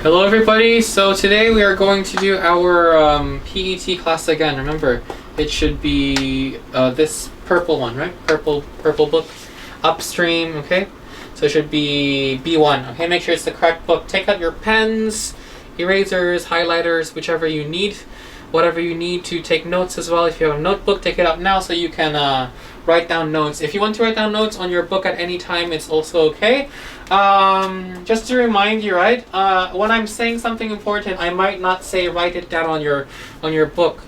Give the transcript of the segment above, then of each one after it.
Hello everybody, so today we are going to do our PET class again. Remember, it should be this purple one, right? Purple book, upstream, okay? So it should be B1, okay? Make sure it's the correct book. Take out your pens, erasers, highlighters, whichever you need. Whatever you need to take notes as well. If you have a notebook, take it out now so you can write down notes. If you want to write down notes on your book at any time, it's also okay. Just to remind you, right? When I'm saying something important, I might not say write it down on your book,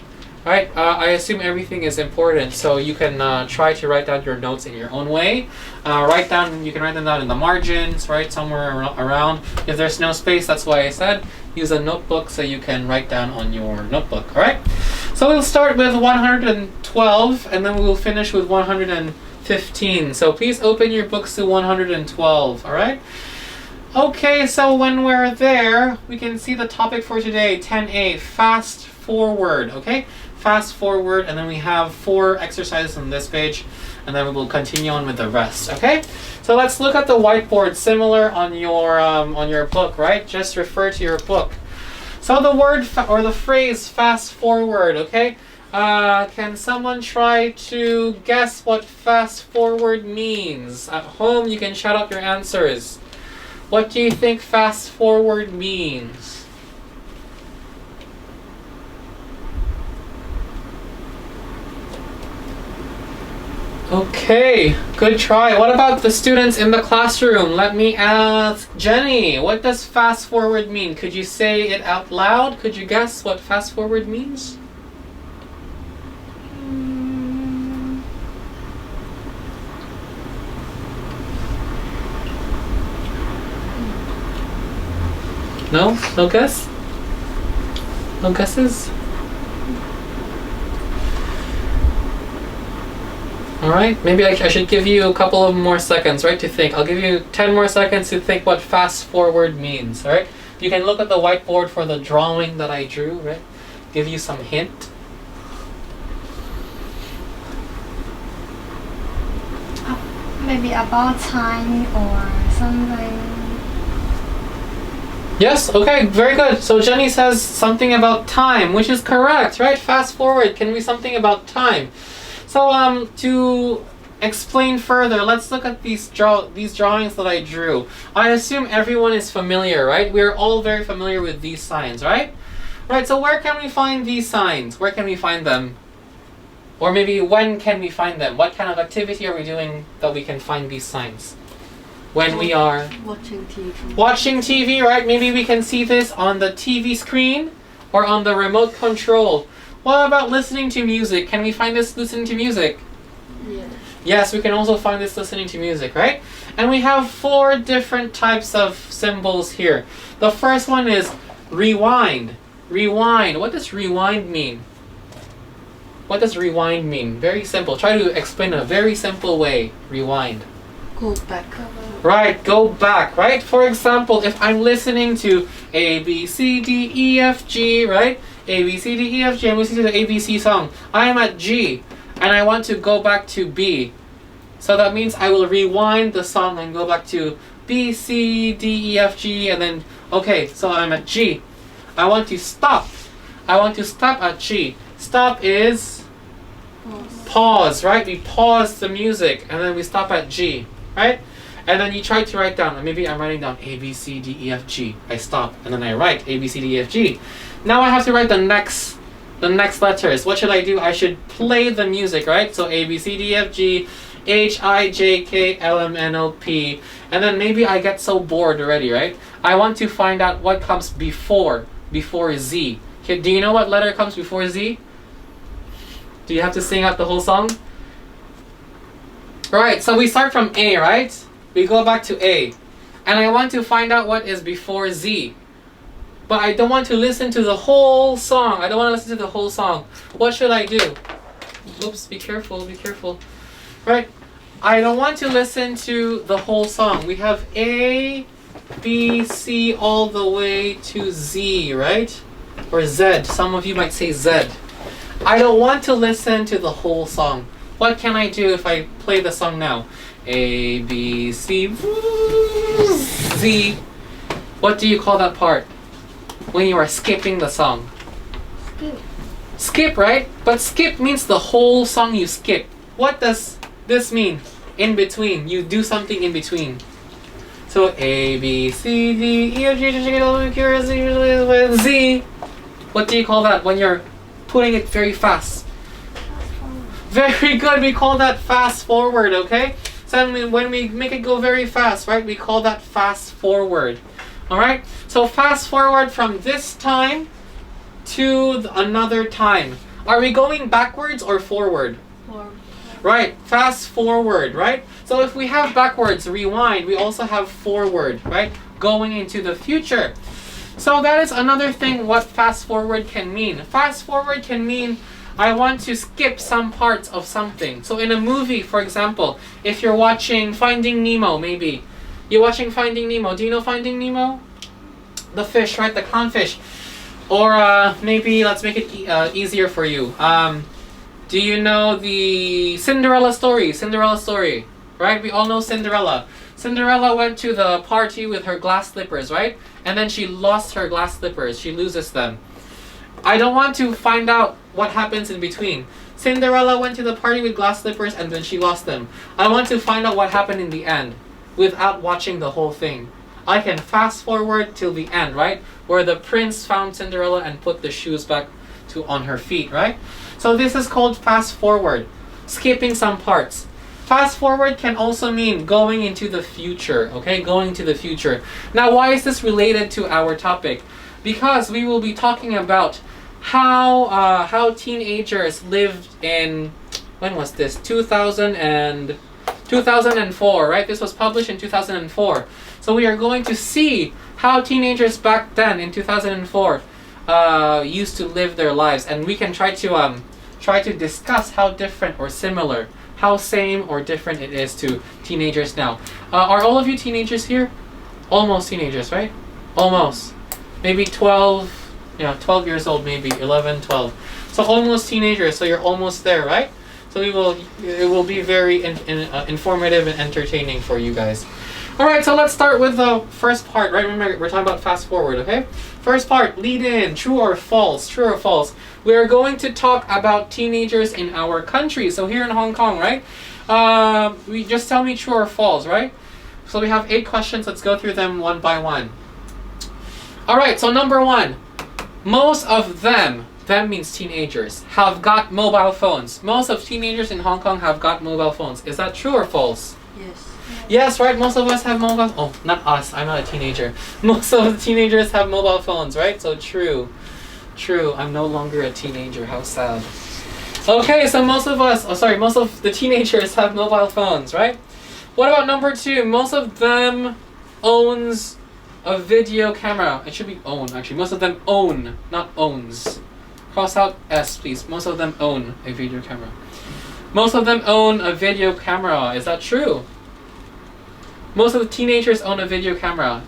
right? I assume everything is important, so you can try to write down your notes in your own way. You can write them down in the margins, right? Somewhere around. If there's no space, that's why I said use a notebook so you can write down on your notebook, all right? So we'll start with 112 and then we'll finish with 115. So please open your books to 112, all right? Okay, so when we're there, we can see the topic for today, 10A, fast forward, okay? Fast forward, and then we have 4 exercises on this page, and then we will continue on with the rest, okay? So let's look at the whiteboard, similar on your book, right? Just refer to your book. So the word or the phrase fast forward, okay? Can someone try to guess what fast forward means? At home, you can shout out your answers. What do you think fast forward means? Okay, good try. What about the students in the classroom? Let me ask Jenny, what does fast forward mean? Could you say it out loud? Could you guess what fast forward means? No? No guess? No guesses? Alright, maybe I should give you a couple of more seconds, right, to think. I'll give you 10 more seconds to think what fast forward means, alright? You can look at the whiteboard for the drawing that I drew, right? Give you some hint. Maybe about time or something. Yes, okay, very good. So Jenny says something about time, which is correct, right? Fast forward can be something about time. So to explain further, let's look at these drawings that I drew. I assume everyone is familiar, right? We're all very familiar with these signs, right? Right, so where can we find these signs? Where can we find them? Or maybe when can we find them? What kind of activity are we doing that we can find these signs? When we are watching TV. Watching TV, right? Maybe we can see this on the TV screen or on the remote control. What about listening to music? Can we find this listening to music? Yeah. Yes, we can also find this listening to music, right? And we have 4 different types of symbols here. The first one is rewind. Rewind. What does rewind mean? What does rewind mean? Very simple. Try to explain in a very simple way. Rewind. Go back. Right, go back, right? For example, if I'm listening to A, B, C, D, E, F, G, right? A, B, C, D, E, F, G, I'm listening to the ABC song. I am at G, and I want to go back to B. So that means I will rewind the song and go back to B, C, D, E, F, G, and then, okay, so I'm at G. I want to stop. I want to stop at G. Stop is pause, right? We pause the music, and then we stop at G, right? And then you try to write down, maybe I'm writing down A, B, C, D, E, F, G. I stop, and then I write A, B, C, D, E, F, G. Now I have to write the next letters. What should I do? I should play the music, right? So A, B, C, D, E, F, G, H, I, J, K, L, M, N, O, P. And then maybe I get so bored already, right? I want to find out what comes before Z. Okay, do you know what letter comes before Z? Do you have to sing out the whole song? Alright, so we start from A, right? We go back to A. And I want to find out what is before Z. But I don't want to listen to the whole song. I don't want to listen to the whole song. What should I do? Oops, be careful, be careful. Right? I don't want to listen to the whole song. We have A, B, C, all the way to Z, right? Or Z. Some of you might say Z. I don't want to listen to the whole song. What can I do if I play the song now? A, B, C, Z. What do you call that part? when you are skipping the song? Skip. Skip, right? But skip means the whole song you skip. What does this mean? In between. You do something in between. So A, B, C, D, E, F, G, H, I, J, K, L, M, N, O, P, Q, R, S, T, U, V, W, X, Y, Z. What do you call that when you're putting it very fast? Very good. We call that fast forward, okay? So when we make it go very fast, right, we call that fast forward. All right? So fast forward from this time to another time. Are we going backwards or forward? Forward. Right, fast forward, right? So if we have backwards, rewind, we also have forward, right? Going into the future. So that is another thing what fast forward can mean. Fast forward can mean I want to skip some parts of something. So in a movie, for example, if you're watching Finding Nemo, maybe. You're watching Finding Nemo. Do you know Finding Nemo? The fish, right? The clownfish. Or maybe let's make it easier for you. Do you know the Cinderella story? Cinderella story, right? We all know Cinderella. Cinderella went to the party with her glass slippers, right? And then she lost her glass slippers. She loses them. I don't want to find out what happens in between. Cinderella went to the party with glass slippers and then she lost them. I want to find out what happened in the end without watching the whole thing. I can fast forward till the end, right? Where the prince found Cinderella and put the shoes back on her feet, right? So this is called fast forward, skipping some parts. Fast forward can also mean going into the future, okay? Going to the future. Now, why is this related to our topic? Because we will be talking about how teenagers lived in, when was this? 2004, right? This was published in 2004. So we are going to see how teenagers back then in 2004 used to live their lives, and we can try to discuss how different or similar, how same or different it is to teenagers now. Are all of you teenagers here? Almost teenagers, right? Almost. Maybe 12 years old, maybe 11, 12. So almost teenagers, so you're almost there, right? So it will be very informative and entertaining for you guys. Alright, so let's start with the first part, right? Remember, we're talking about fast forward, okay? First part, lead in, true or false, true or false. We are going to talk about teenagers in our country. So here in Hong Kong, right? We just tell me true or false, right? So we have 8 questions. Let's go through them one by one. Alright, so number 1. Most of them means teenagers, have got mobile phones. Most of teenagers in Hong Kong have got mobile phones. Is that true or false? Yes. Yes, right? Most of us have mobile... Oh, not us. I'm not a teenager. Most of the teenagers have mobile phones, right? So true. True. I'm no longer a teenager. How sad. Okay, so most of the teenagers have mobile phones, right? What about number 2? Most of them owns a video camera. It should be own, actually. Most of them own, not owns. Cross out S, please. Most of them own a video camera. Most of them own a video camera. Is that true? Most of the teenagers own a video camera.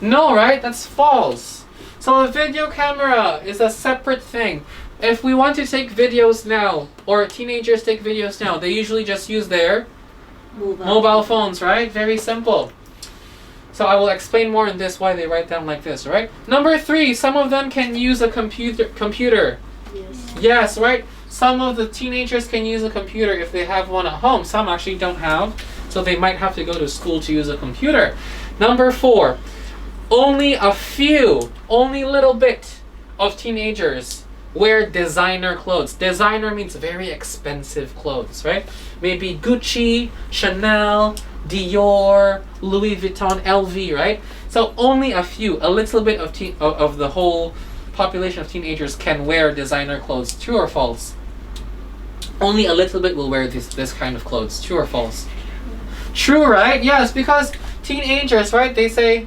No, right? That's false. So a video camera is a separate thing. If we want to take videos now, or teenagers take videos now, they usually just use their mobile phones, right? Very simple. So I will explain more in this why they write down like this, right? Number 3, some of them can use a computer. Yes. Yes, right? Some of the teenagers can use a computer if they have one at home. Some actually don't have, so they might have to go to school to use a computer. Number 4, only a few, only little bit of teenagers wear designer clothes. Designer means very expensive clothes, right? Maybe Gucci, Chanel, Dior, Louis Vuitton, LV, right? So only a few, a little bit of the whole population of teenagers can wear designer clothes. True or false? Only a little bit will wear this kind of clothes. True or false? True, right? Yes, because teenagers, right? They say,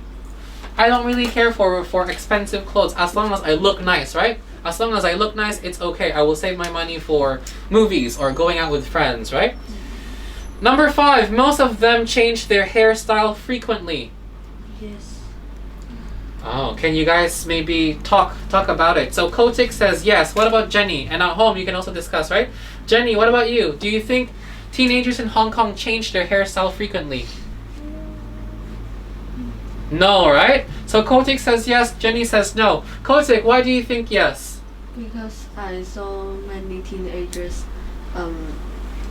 I don't really care for expensive clothes as long as I look nice, right? As long as I look nice, it's okay. I will save my money for movies or going out with friends, right? Number 5, most of them change their hairstyle frequently. Yes. Oh, can you guys maybe talk about it? So Kotik says yes. What about Jenny? And at home, you can also discuss, right? Jenny, what about you? Do you think teenagers in Hong Kong change their hairstyle frequently? No, right? So Kotik says yes, Jenny says no. Kotik, why do you think yes? Because I saw many teenagers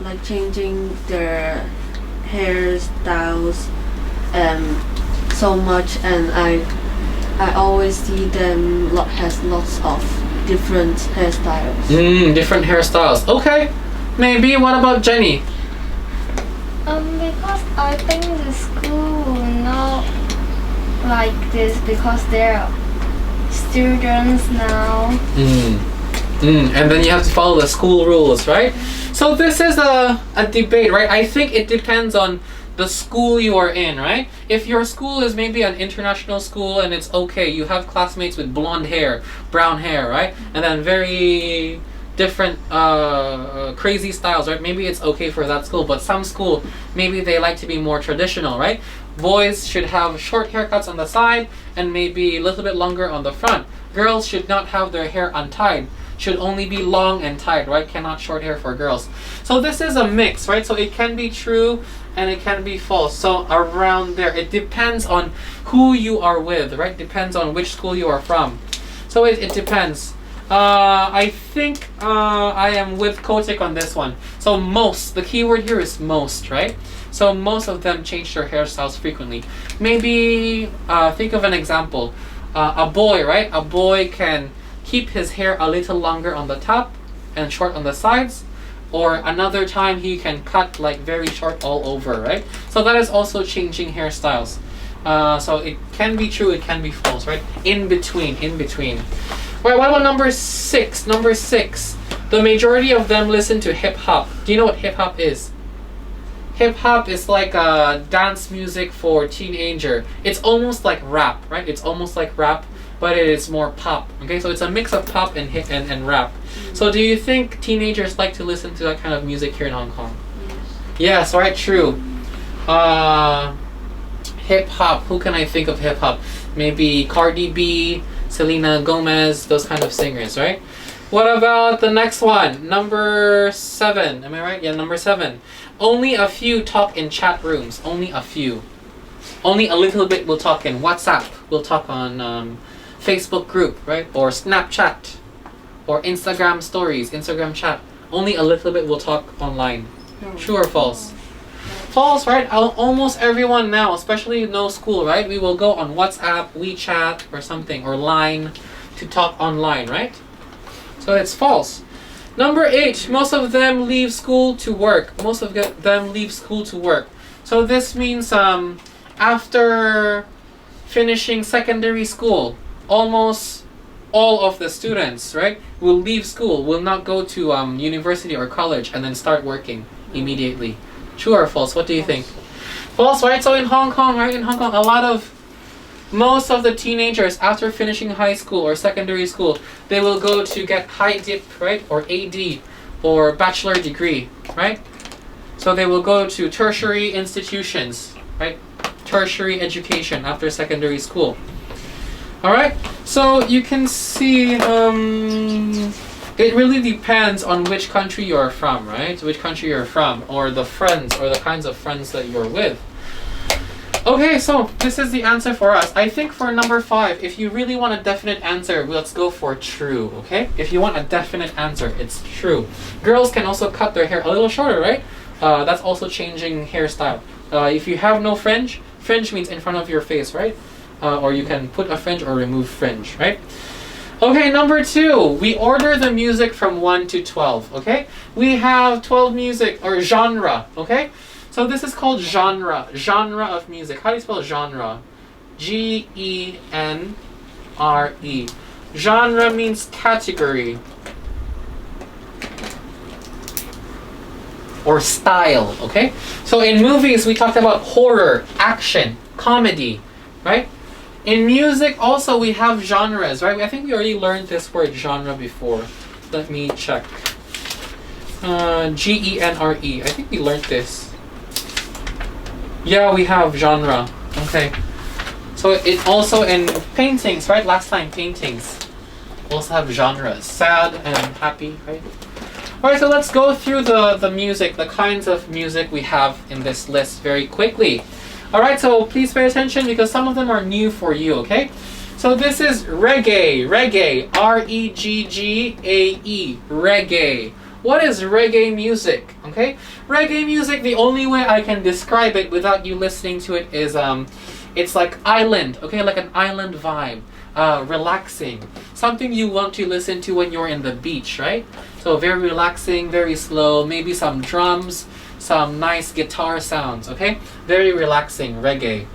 like changing their hairstyles so much, and I always see them has lots of different hairstyles. Different hairstyles. Okay, maybe. What about Jenny? Because I think the school will not like this because they're students now. And then you have to follow the school rules, right? So this is a debate, right? I think it depends on the school you are in, right? If your school is maybe an international school and it's okay, you have classmates with blonde hair, brown hair, right? And then very different crazy styles, right? Maybe it's okay for that school, but some school, maybe they like to be more traditional, right? Boys should have short haircuts on the side and maybe a little bit longer on the front. Girls should not have their hair untied, should only be long and tied, right? Cannot short hair for girls. So this is a mix, right? So it can be true and it can be false. So around there, it depends on who you are with, right? Depends on which school you are from. So it depends. I think I am with Kotik on this one. So most, the keyword here is most, right? So most of them change their hairstyles frequently. Maybe think of an example. A boy, right? A boy can keep his hair a little longer on the top and short on the sides. Or another time he can cut like very short all over, right? So that is also changing hairstyles. So it can be true, it can be false, right? In between. Right, what about number 6? Number 6. The majority of them listen to hip hop. Do you know what hip hop is? Hip hop is like dance music for teenager. It's almost like rap, right? It's almost like rap, but it is more pop. Okay, so it's a mix of pop and hip and rap. So do you think teenagers like to listen to that kind of music here in Hong Kong? Yes. Yes, right, true. Hip hop. Who can I think of hip hop? Maybe Cardi B, Selena Gomez, those kind of singers, right? What about the next one? Number 7. Am I right? Yeah, number 7. Only a few talk in chat rooms. Only a few. Only a little bit will talk in WhatsApp. We'll talk on Facebook group, right? Or Snapchat. Or Instagram stories, Instagram chat. Only a little bit will talk online. True or false? False, right? Almost everyone now, especially no school, right? We will go on WhatsApp, WeChat, or something, or Line to talk online, right? So it's false. Number 8, most of them leave school to work. Most of them leave school to work. So this means after finishing secondary school, almost all of the students, right, will leave school, will not go to university or college and then start working immediately. True or false? What do you think? False, right? So in Hong Kong, right? In Hong Kong, most of the teenagers after finishing high school or secondary school, they will go to get high dip, right? Or AD or bachelor degree, right? So they will go to tertiary institutions, right? Tertiary education after secondary school. Alright, so you can see it really depends on which country you're from, right? Which country you're from, or the friends, or the kinds of friends that you're with. Okay, so this is the answer for us. I think for number 5, if you really want a definite answer, let's go for true, okay? If you want a definite answer, it's true. Girls can also cut their hair a little shorter, right? That's also changing hairstyle. If you have no fringe, fringe means in front of your face, right? Or you can put a fringe or remove fringe, right? Okay, number 2, we order the music from 1 to 12, okay? We have 12 music, or genre, okay? So this is called genre of music. How do you spell genre? G-E-N-R-E. Genre means category. Or style, okay? So in movies, we talked about horror, action, comedy, right? In music also we have genres, right? I think we already learned this word genre before. Let me check. G-E-N-R-E. I think we learned this. Yeah, we have genre. Okay. So it also in paintings, right? Last time paintings also have genres. Sad and happy, right? Alright, so let's go through the music, the kinds of music we have in this list very quickly. Alright, so please pay attention because some of them are new for you, okay? So this is reggae, reggae, R-E-G-G-A-E, reggae. What is reggae music, okay? Reggae music, the only way I can describe it without you listening to it is, it's like island, okay? Like an island vibe, relaxing. Something you want to listen to when you're in the beach, right? So very relaxing, very slow, maybe some drums, some nice guitar sounds, okay? Very relaxing, reggae.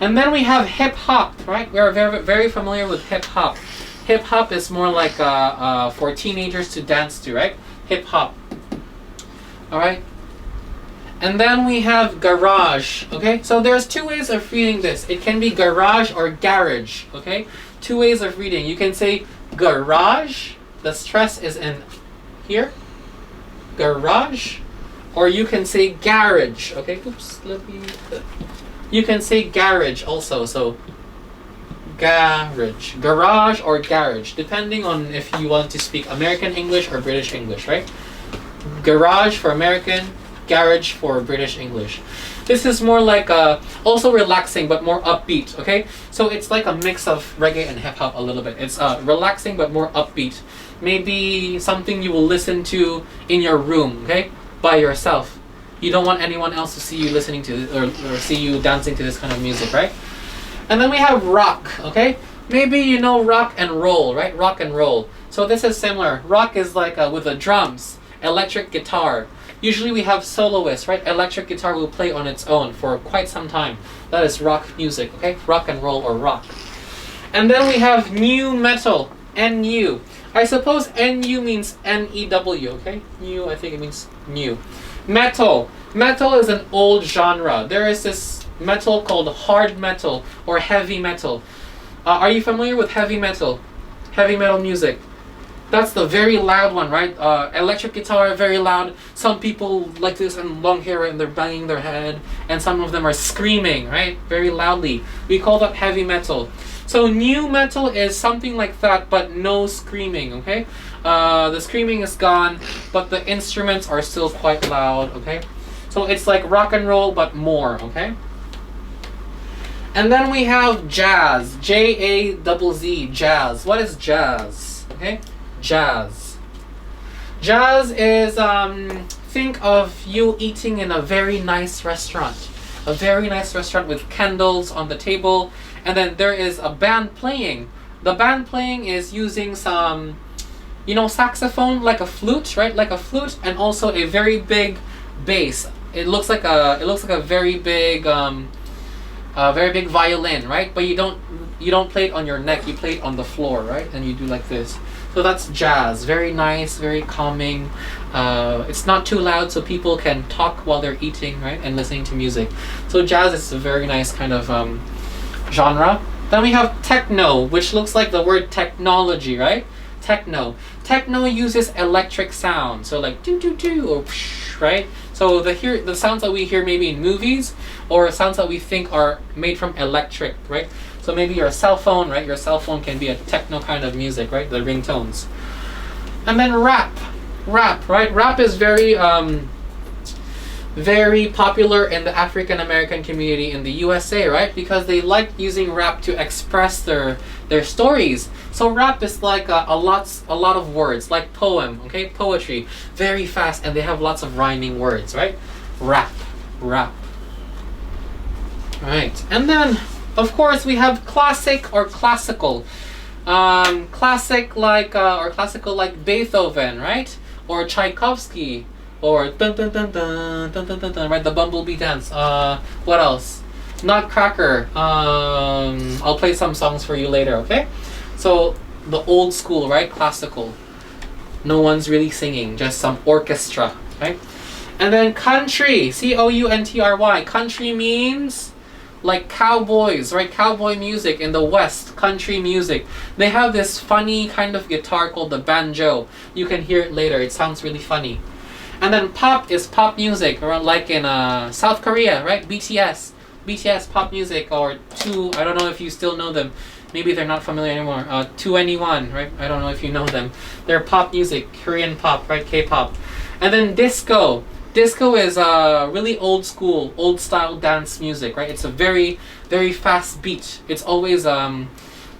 And then we have hip hop, right? We are very, very familiar with hip hop. Hip hop is more like for teenagers to dance to, right? Hip hop. All right. And then we have garage, okay? So there's two ways of reading this. It can be garage or garage, okay? Two ways of reading. You can say garage, the stress is in here, garage, or you can say garage, okay? Oops, you can say garage also, so garage, garage or garage, depending on if you want to speak American English or British English, right? Garage for American, garage for British English. This is more like also relaxing but more upbeat, okay? So it's like a mix of reggae and hip hop a little bit. It's relaxing but more upbeat. Maybe something you will listen to in your room, okay? By yourself. You don't want anyone else to see you listening to this, or see you dancing to this kind of music, right? And then we have rock, okay? Maybe you know rock and roll, right? Rock and roll. So this is similar. Rock is like with the drums, electric guitar. Usually we have soloists, right? Electric guitar will play on its own for quite some time. That is rock music, okay? Rock and roll or rock. And then we have new metal, NU. I suppose NU means N-E-W, okay? New, I think it means new. Metal. Metal is an old genre. There is this metal called hard metal or heavy metal. Are you familiar with heavy metal? Heavy metal music. That's the very loud one, right? Electric guitar, very loud. Some people like this and long hair and they're banging their head. And some of them are screaming, right? Very loudly. We call that heavy metal. So new metal is something like that, but no screaming, okay? The screaming is gone, but the instruments are still quite loud, okay? So it's like rock and roll, but more, okay? And then we have jazz, J-A-Z-Z, jazz. What is jazz, okay? Jazz. Jazz is, think of you eating in a very nice restaurant. A very nice restaurant with candles on the table, and then there is a band playing. The band playing is using some, you know, saxophone, like a flute, right? Like a flute, and also a very big bass. It looks like a very big violin, right? But you don't play it on your neck. You play it on the floor, right? And you do like this. So that's jazz. Very nice, very calming. It's not too loud, so people can talk while they're eating, right? And listening to music. So jazz is a very nice kind of genre. Then we have techno, which looks like the word technology, right? Techno. Techno uses electric sound, so like do do do or psh, right? So the sounds that we hear maybe in movies, or sounds that we think are made from electric, right? So maybe your cell phone, right? Your cell phone can be a techno kind of music, right? The ringtones. And then rap, right? Rap is very popular in the African American community in the USA, right? Because they like using rap to express their stories. So rap is like a lot of words, like poem, okay? Poetry, very fast, and they have lots of rhyming words, right? Rap. Right, and then of course we have classic or classical. Classic like or classical like Beethoven, right? Or Tchaikovsky. Or dun dun dun dun dun dun dun dun, right? The bumblebee dance. What else? Nutcracker. I'll play some songs for you later, okay? So the old school, right? Classical. No one's really singing, just some orchestra, right? And then country, C-O-U-N-T-R-Y. Country means like cowboys, right? Cowboy music in the West, country music. They have this funny kind of guitar called the banjo. You can hear it later. It sounds really funny. And then pop is pop music, or like in South Korea, right? BTS pop music, or I don't know if you still know them. Maybe they're not familiar anymore. 2NE1, right? I don't know if you know them. They're pop music, Korean pop, right? K-pop. And then disco. Disco is really old school, old style dance music, right? It's a very, very fast beat. It's always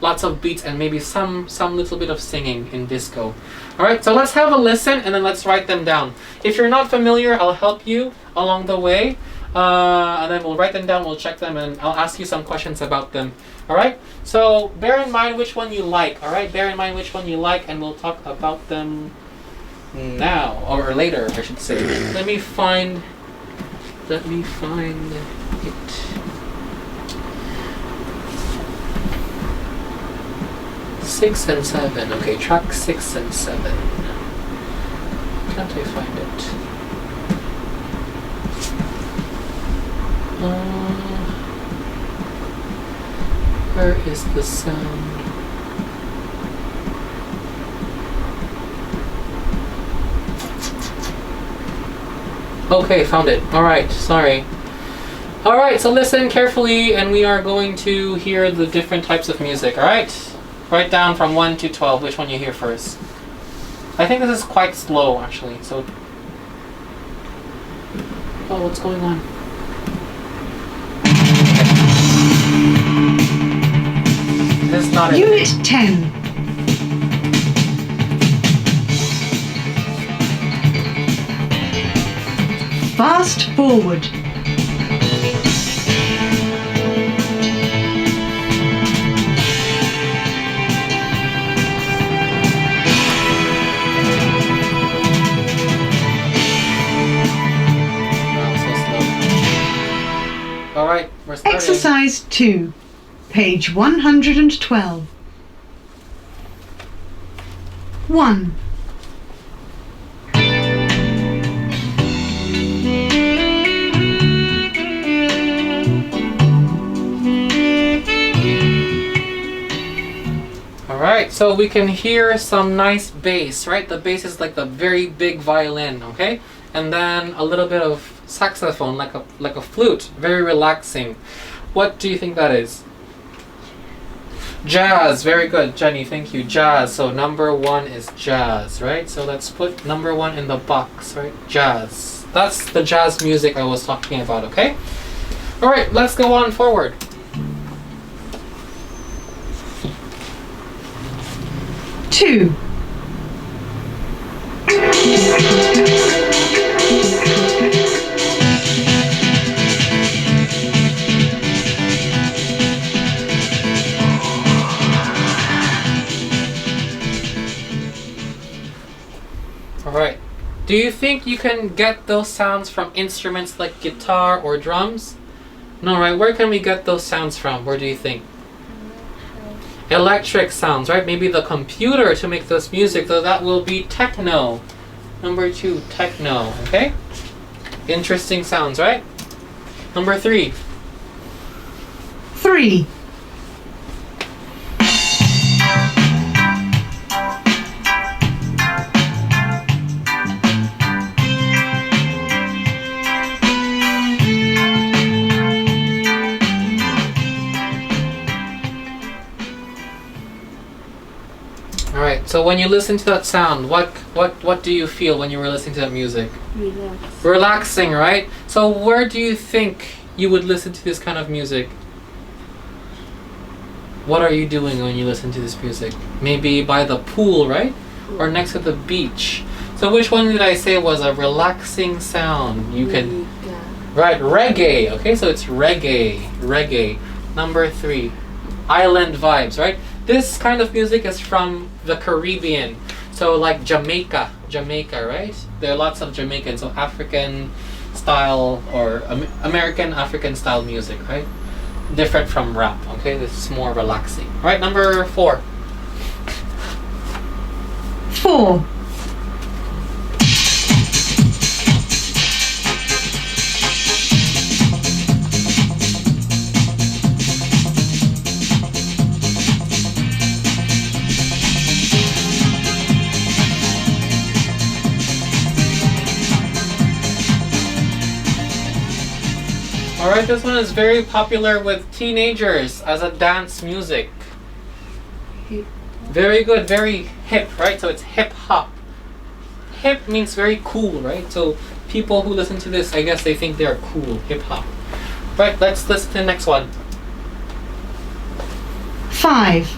lots of beats and maybe some little bit of singing in disco. All right, so let's have a listen and then let's write them down. If you're not familiar, I'll help you along the way, and then we'll write them down. We'll check them and I'll ask you some questions about them. All right. So bear in mind which one you like. All right. Bear in mind which one you like, and we'll talk about them now or later, I should say. Let me find it. 6 and 7. Okay, track 6 and 7. Can't I find it? Where is the sound? Okay, found it. Alright, sorry. Alright, so listen carefully and we are going to hear the different types of music, alright? Write down from 1 to 12 which one you hear first. I think this is quite slow actually, so... Oh, what's going on? This is not it. Unit 10. Fast forward. Alright, we're starting. Exercise 2, page 112. 1. Alright, so we can hear some nice bass, right? The bass is like the very big violin, okay? And then a little bit of saxophone, like a flute, very relaxing. What do you think that is? Jazz, very good, Jenny, thank you. Jazz, so number 1 is jazz, right? So let's put number 1 in the box, right? Jazz. That's the jazz music I was talking about, okay? Alright, let's go on forward. 2. Alright. Do you think you can get those sounds from instruments like guitar or drums? No, right? Where can we get those sounds from? Where do you think? Electric sounds, right? Maybe the computer to make this music, so that will be techno. Number 2, techno, okay? Interesting sounds, right? Number 3. 3. Alright, so when you listen to that sound, what do you feel when you were listening to that music? Relax. Relaxing, right? So where do you think you would listen to this kind of music? What are you doing when you listen to this music? Maybe by the pool, right? Or next to the beach. So which one did I say was a relaxing sound? You can... Right, reggae. Okay, so it's reggae. Reggae. Number 3. Island vibes, right? This kind of music is from the Caribbean. So like Jamaica, right? There are lots of Jamaican, so African style or American African style music, right? Different from rap, okay? This is more relaxing. All right, number 4. 4. Alright, this one is very popular with teenagers as a dance music. Hip. Very good, very hip, right? So it's hip hop. Hip means very cool, right? So people who listen to this, I guess they think they are cool, hip hop. Right, let's listen to the next one. 5,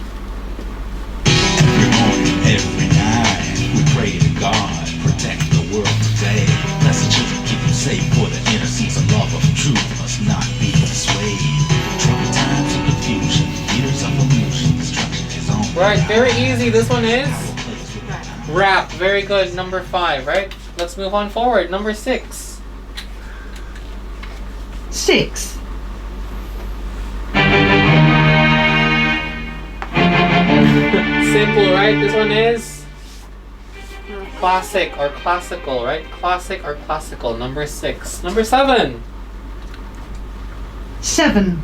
Every morning, every night, we pray to God, protect the world today. Bless the children, keep them safe, for the innocence and love of truth must not be swayed. Troubled times of confusion, years of illusion, destruction is on. Right, very easy. This one is rap. Very good. Number 5, right? Let's move on forward. Number 6. 6, Simple, right? This one is classic or classical, right? Classic or classical. Number 6. Number 7. 7,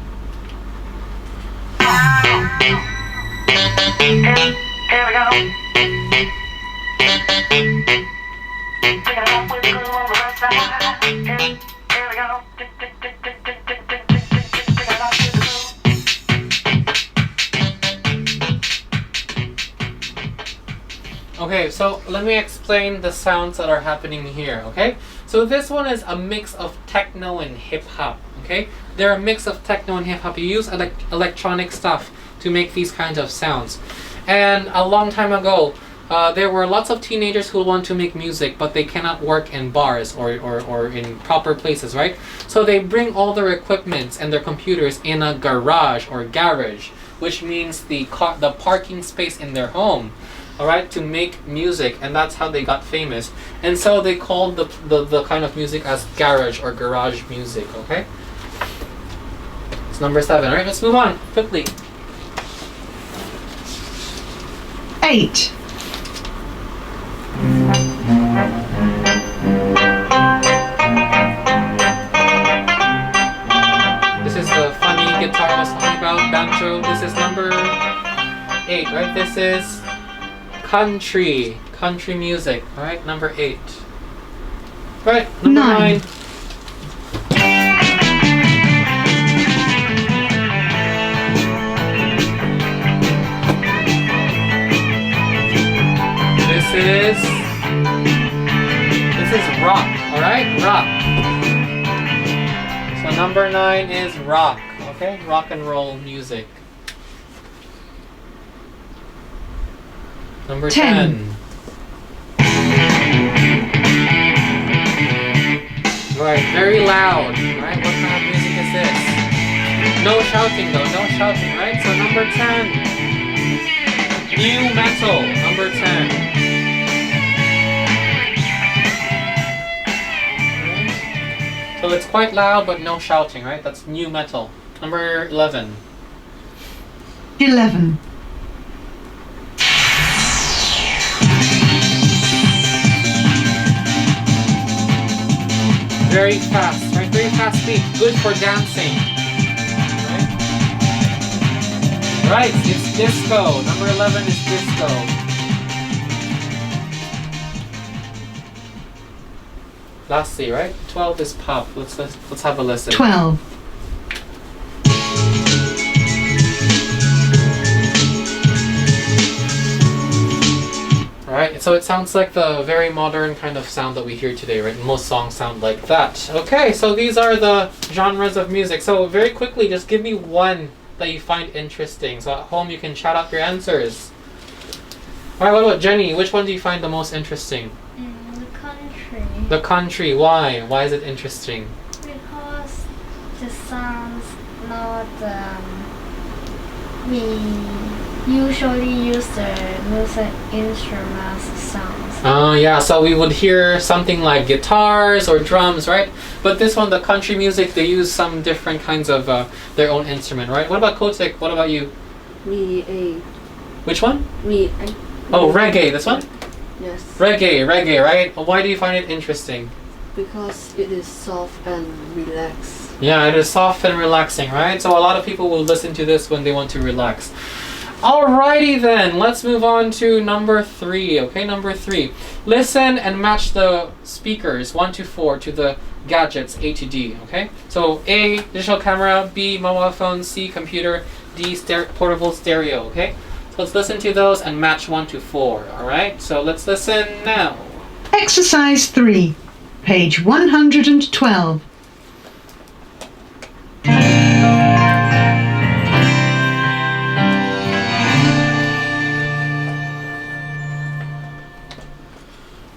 Okay, so let me explain the sounds that are happening here, okay? So this one is a mix of techno and hip hop, okay? They're a mix of techno and hip hop. You use electronic stuff to make these kinds of sounds. And a long time ago, there were lots of teenagers who want to make music, but they cannot work in bars or in proper places, right? So they bring all their equipment and their computers in a garage or garage, which means the parking space in their home, all right, to make music, and that's how they got famous. And so they called the kind of music as garage or garage music, okay? It's number 7, all right? Let's move on quickly. 8, This is the funny guitar I was talking about, banjo. This is number 8, right? This is country music, all right? Number 8. Right, number 9. 9. This is rock, all right? Rock. So number 9 is rock, okay? Rock and roll music. Number 10. 10. Right, very loud, right? What kind of music is this? No shouting though, no shouting, right? So number 10. New metal, number 10. So it's quite loud, but no shouting, right? That's new metal. Number 11. 11. Very fast, right? Very fast beat. Good for dancing. Right, it's disco. Number 11 is disco. Lastly, right? 12 is pop. Let's have a listen. 12. Right, so it sounds like the very modern kind of sound that we hear today, right? Most songs sound like that. Okay, so these are the genres of music. So very quickly, just give me one that you find interesting. So at home you can shout out your answers. Alright, what about Jenny? Which one do you find the most interesting? The country. The country. Why? Why is it interesting? Because the sounds not we usually use the music instruments sounds. Oh yeah, so we would hear something like guitars or drums, right? But this one, the country music, they use some different kinds of their own instrument, right? What about Kotik? What about you? Which one? Oh, reggae. This one? Yes. Reggae, right? Why do you find it interesting? Because it is soft and relaxed. Yeah, it is soft and relaxing, right? So a lot of people will listen to this when they want to relax. Alrighty then, let's move on to number 3. Okay, number 3. Listen and match the speakers 1 to 4 to the gadgets A to D. Okay, so A, digital camera, B, mobile phone, C, computer, D, portable stereo. Okay, so let's listen to those and match 1 to 4. Alright, so let's listen now. Exercise 3. Page 112.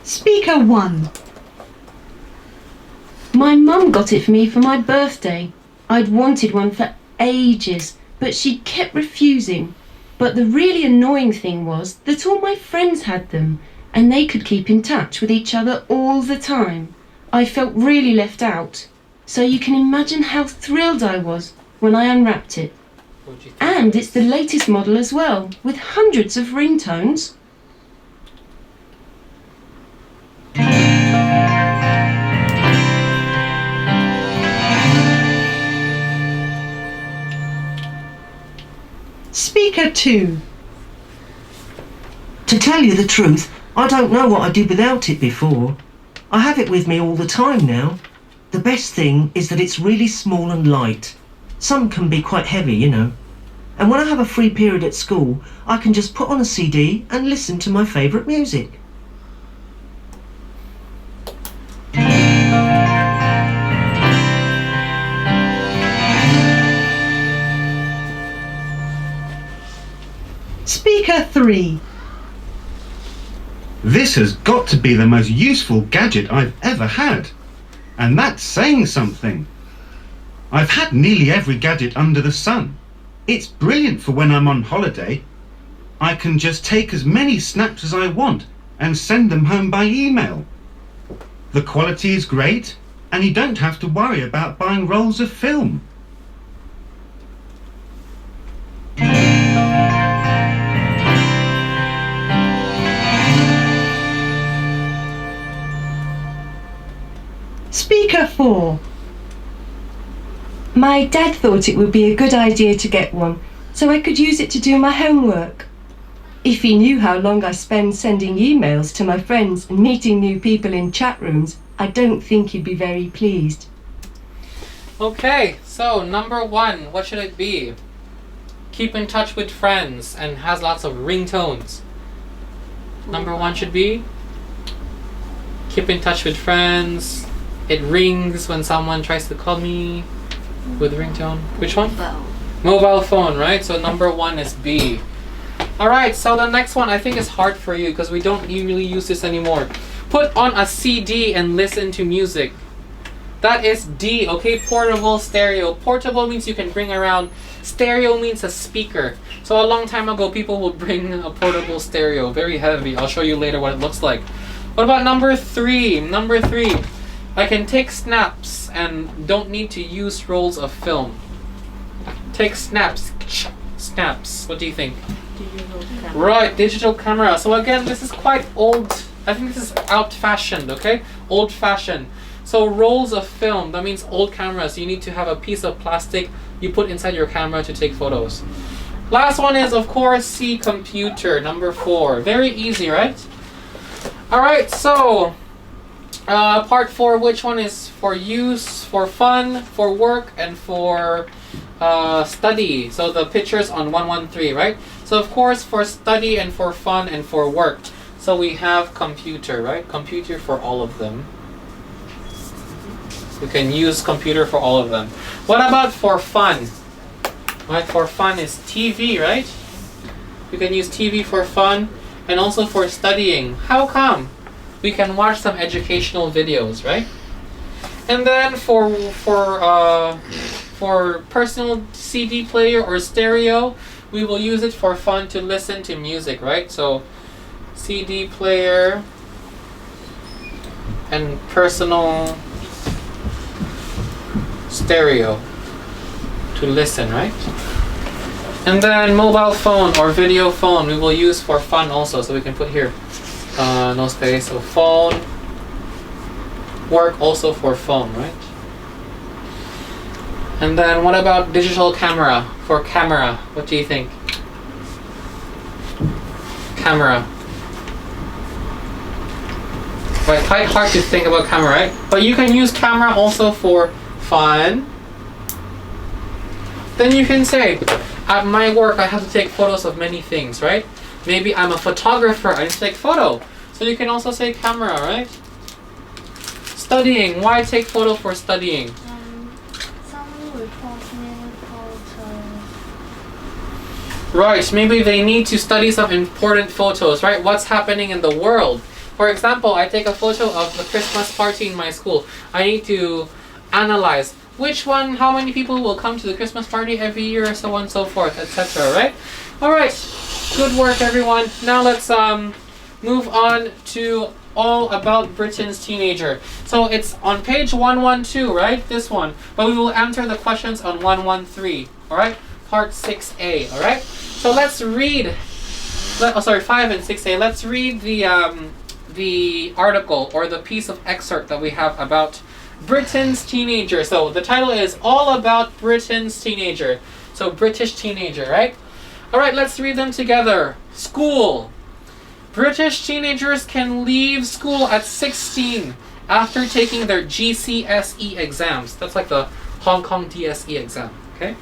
Speaker 1. My mum got it for me for my birthday. I'd wanted one for ages, but she kept refusing. But the really annoying thing was that all my friends had them, and they could keep in touch with each other all the time. I felt really left out. So you can imagine how thrilled I was when I unwrapped it. What'd you think? And it's the latest model as well, with hundreds of ringtones. Speaker 2. To tell you the truth, I don't know what I did without it before. I have it with me all the time now. The best thing is that it's really small and light. Some can be quite heavy, you know. And when I have a free period at school, I can just put on a CD and listen to my favourite music. Speaker 3. This has got to be the most useful gadget I've ever had. And that's saying something. I've had nearly every gadget under the sun. It's brilliant for when I'm on holiday. I can just take as many snaps as I want and send them home by email. The quality is great, and you don't have to worry about buying rolls of film. Speaker 4. My dad thought it would be a good idea to get one, so I could use it to do my homework. If he knew how long I spend sending emails to my friends and meeting new people in chat rooms, I don't think he'd be very pleased. Okay, so number 1, what should it be? Keep in touch with friends and has lots of ringtones. Number 1 should be keep in touch with friends. It rings when someone tries to call me with ringtone. Which one? Mobile phone, right? So number 1 is B. Alright, so the next one I think is hard for you because we don't really use this anymore. Put on a CD and listen to music. That is D, okay? Portable stereo. Portable means you can bring around. Stereo means a speaker. So a long time ago, people would bring a portable stereo. Very heavy. I'll show you later what it looks like. What about number 3? Number 3. I can take snaps and don't need to use rolls of film. Take snaps. Snaps. What do you think? Right, digital camera. So again, this is quite old. I think this is out-fashioned, okay? Old-fashioned. So rolls of film, that means old cameras. You need to have a piece of plastic you put inside your camera to take photos. Last one is, of course, C, computer, number 4. Very easy, right? Alright, so part 4, which one is for use, for fun, for work, and for study? So the pictures on 113, right? So of course for study and for fun and for work. So we have computer, right? Computer for all of them. You can use computer for all of them. What about for fun? Right, for fun is TV, right? You can use TV for fun and also for studying. How come? We can watch some educational videos, right? And then for personal CD player or stereo, we will use it for fun to listen to music, right? So CD player and personal stereo to listen, right? And then mobile phone or video phone we will use for fun also, so we can put here no space, so phone. Work also for phone, right? And then what about digital camera? For camera, what do you think? Camera. Right, quite hard to think about camera, right? But you can use camera also for fun. Then you can say, at my work I have to take photos of many things, right? Maybe I'm a photographer, I need to take photo. So you can also say camera, right? Studying. Why take photo for studying? Some reports need photos. Right, maybe they need to study some important photos, right? What's happening in the world. For example, I take a photo of the Christmas party in my school. I need to analyze which one, how many people will come to the Christmas party every year, so on and so forth, etc., right? Alright, good work everyone. Now let's move on to all about Britain's teenager. So it's on page 112, right? This one. But we will answer the questions on 113, alright? Part 6A, alright? So let's read, 5 and 6A. Let's read the article or the piece of excerpt that we have about Britain's teenager. So the title is All About Britain's Teenager. So British teenager, right? Alright, let's read them together. School. British teenagers can leave school at 16 after taking their GCSE exams. That's like the Hong Kong DSE exam, okay?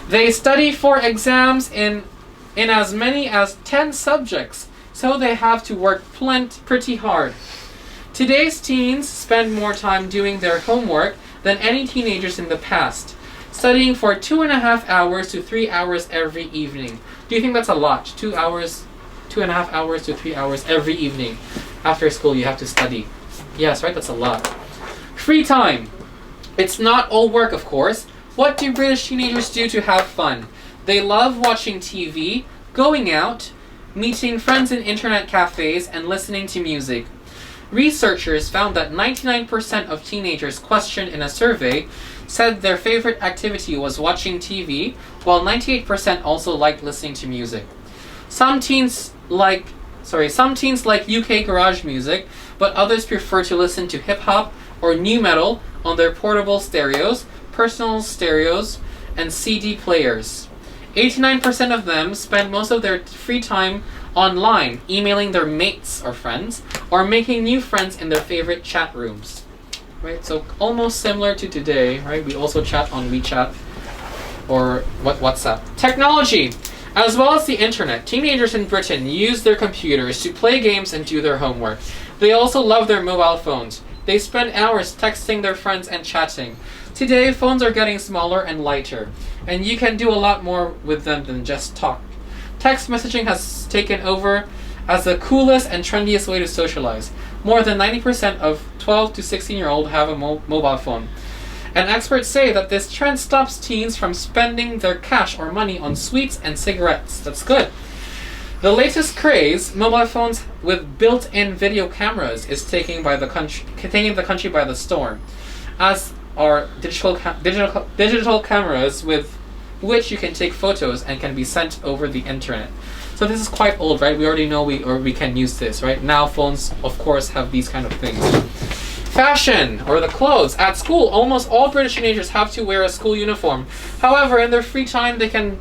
They study for exams in as many as 10 subjects, so they have to work pretty hard. Today's teens spend more time doing their homework than any teenagers in the past, studying for 2.5 hours to 3 hours every evening. Do you think that's a lot? 2 hours, 2.5 hours to 3 hours every evening. After school you have to study. Yes, right? That's a lot. Free time. It's not all work, of course. What do British teenagers do to have fun? They love watching TV, going out, meeting friends in internet cafes, and listening to music. Researchers found that 99% of teenagers questioned in a survey said their favorite activity was watching TV, while 98% also liked listening to music. Some teens like UK garage music, but others prefer to listen to hip-hop or new metal on their portable stereos, personal stereos, and CD players. 89% of them spend most of their free time online, emailing their mates or friends, or making new friends in their favorite chat rooms. Right, so almost similar to today, right? We also chat on WeChat or WhatsApp. Technology. As well as the internet, teenagers in Britain use their computers to play games and do their homework. They also love their mobile phones. They spend hours texting their friends and chatting. Today, phones are getting smaller and lighter, and you can do a lot more with them than just talk. Text messaging has taken over as the coolest and trendiest way to socialize. More than 90% of 12 to 16-year-olds have a mobile phone. And experts say that this trend stops teens from spending their cash or money on sweets and cigarettes. That's good. The latest craze, mobile phones with built-in video cameras, is taking the country by the storm, as are digital cameras with which you can take photos and can be sent over the internet. So this is quite old, right? We already know we can use this, right? Now phones, of course, have these kind of things. Fashion, or the clothes. At school, almost all British teenagers have to wear a school uniform. However, in their free time, they can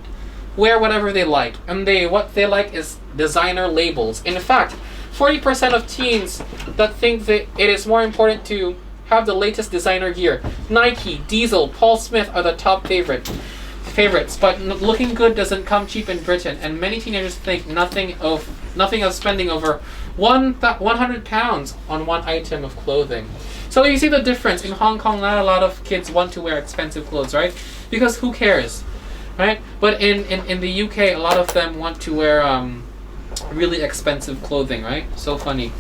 wear whatever they like. And what they like is designer labels. In fact, 40% of teens that think that it is more important to have the latest designer gear. Nike, Diesel, Paul Smith are the top favorites, but looking good doesn't come cheap in Britain, and many teenagers think nothing of spending over £100 on one item of clothing. So you see the difference. In Hong Kong, not a lot of kids want to wear expensive clothes, right? Because who cares, right? But in the UK, a lot of them want to wear really expensive clothing, right? So funny.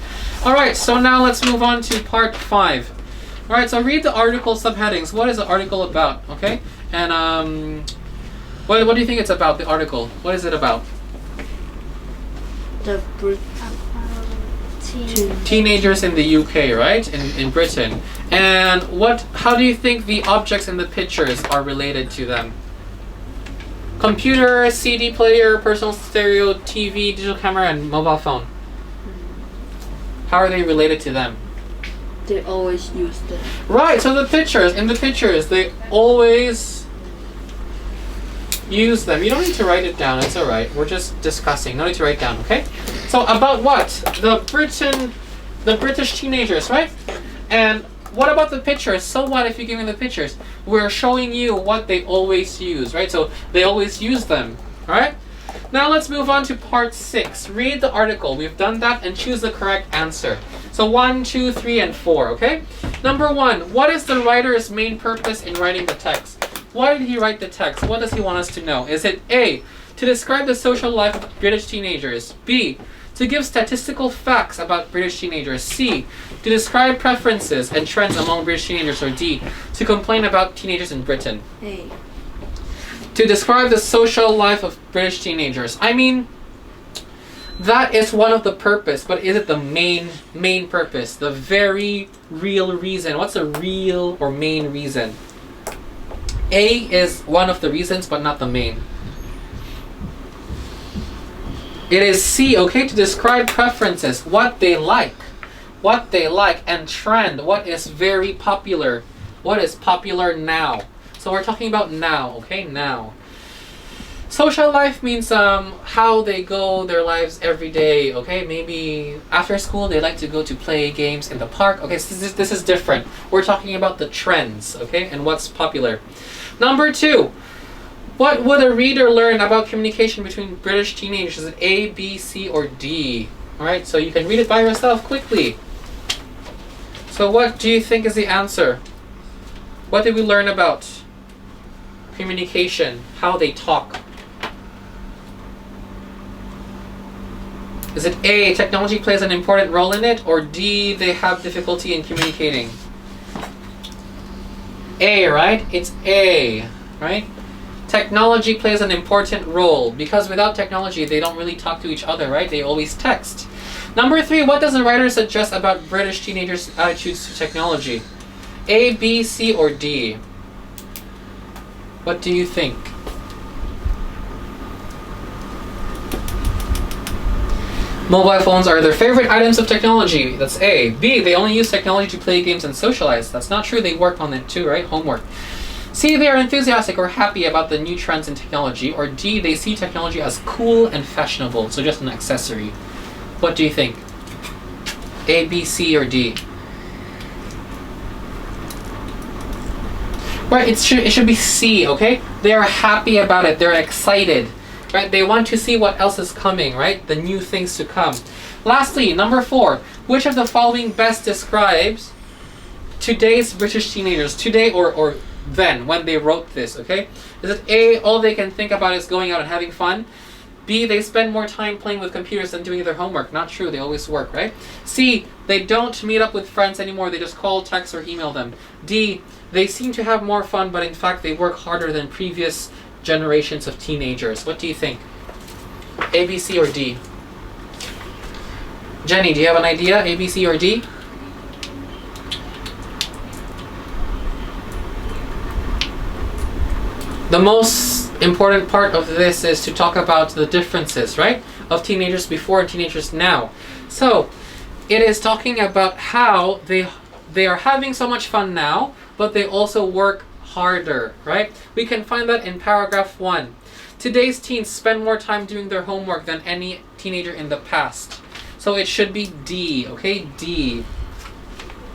All right, so now let's move on to part 5. All right, so read the article subheadings. What is the article about? Okay, and what do you think it's about? The article. What is it about? The Teenagers in the UK, right? In Britain. And how do you think the objects in the pictures are related to them? Computer, CD player, personal stereo, TV, digital camera, and mobile phone. How are they related to them? They always use them. Right, so in the pictures, they always use them. You don't need to write it down, it's alright. We're just discussing. No need to write down, okay? So about what? The British teenagers, right? And what about the pictures? So what if you give me the pictures? We're showing you what they always use, right? So they always use them, alright? Now let's move on to part 6. Read the article. We've done that and choose the correct answer. So 1, 2, 3, and 4, okay? Number 1, what is the writer's main purpose in writing the text? Why did he write the text? What does he want us to know? Is it A, to describe the social life of British teenagers? B, to give statistical facts about British teenagers? C, to describe preferences and trends among British teenagers? Or D, to complain about teenagers in Britain? A. To describe the social life of British teenagers. I mean, that is one of the purpose, but is it the main purpose? The very real reason? What's the real or main reason? A is one of the reasons, but not the main. It is C, okay, to describe preferences, what they like, and trend, what is very popular, what is popular now. So we're talking about now, okay, now. Social life means how they go their lives every day, okay? Maybe after school they like to go to play games in the park. Okay, so this is different. We're talking about the trends, okay, and what's popular. Number 2, what would a reader learn about communication between British teenagers? Is it A, B, C, or D? Alright, so you can read it by yourself quickly. So what do you think is the answer? What did we learn about communication, how they talk? Is it A, technology plays an important role in it, or D, they have difficulty in communicating? A, right? It's A, right? Technology plays an important role because without technology, they don't really talk to each other, right? They always text. Number 3, what does the writer suggest about British teenagers' attitudes to technology? A, B, C, or D? What do you think? Mobile phones are their favorite items of technology. That's A. B, they only use technology to play games and socialize. That's not true. They work on it too, right? Homework. C, they are enthusiastic or happy about the new trends in technology. Or D, they see technology as cool and fashionable, so just an accessory. What do you think? A, B, C, or D? Right, it should be C, okay? They are happy about it. They're excited. Right? They want to see what else is coming, right? The new things to come. Lastly, number 4, which of the following best describes today's British teenagers, today or then, when they wrote this, okay? Is it A, all they can think about is going out and having fun? B, they spend more time playing with computers than doing their homework? Not true, they always work, right? C, they don't meet up with friends anymore, they just call, text, or email them. D, they seem to have more fun, but in fact they work harder than previous generations of teenagers. What do you think? A, B, C, or D? Jenny, do you have an idea? A, B, C, or D? The most important part of this is to talk about the differences, right? Of teenagers before and teenagers now. So, it is talking about how they are having so much fun now, but they also work harder, right? We can find that in paragraph 1. Today's teens spend more time doing their homework than any teenager in the past. So it should be D, okay? D.